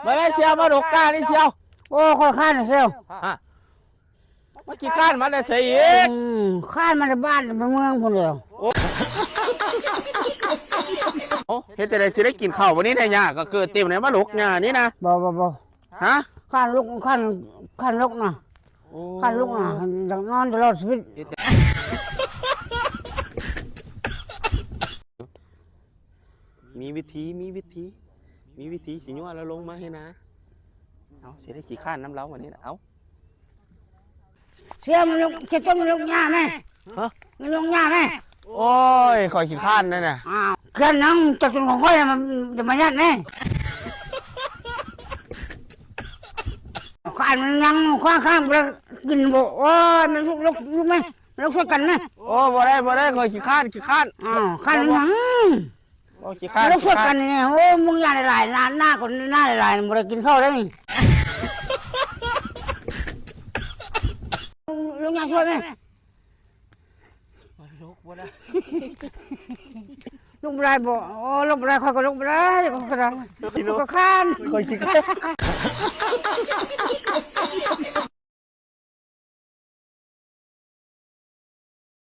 มาเชียวมาดกกานี่เชียวโอ้ค่อยข้านเชียวมากี่ข้านมาได้ใส่อีกข้านมาในบ้านในเมืองคนเดียวโอ้เฮ็ดจะได้สิได้กินข้าววันนี้ได้ยากก็เกิดเต็มไหนมาหลกงานนี่นะบ่ฮะข้านลูกข้านลูกนะข้านลูกนะอยากนอนตลอดชีวิตมีวิธีสิญัวแล้วลงมาให้นะเอาสิได้ขี้ข้านน้ำเล้าวันนี้นะเอาเสียมันลูกเจ็บต้นมันลูกหญ้าไหมมันลูกหญ้าไหมโอ้ยคอยขี้ข้านนั่นน่ะเกินนั่งจับจนของค่อยมันจะมายัดไหมข้านมันยังข้างไปกินบ่โอ้ยมันลูกไหมลูกช่วยกันไหมโอ้บ่ได้คอยขี้ข้านข้านมันยังโอ้ขี้ข้านลูกช่วยกันเนี่ยโอ้มึงยาหลายหน้าคนหน้าหลายบ่ได้กินข้าวได้ไหมลุงอยากช่วยไหมลุกบ่ได้ลุกบ่ได้บ่โอ้ลุกบ่ได้ค่อยก็ลุกบ่ได้ก็ข้านคอยขี้ข้าน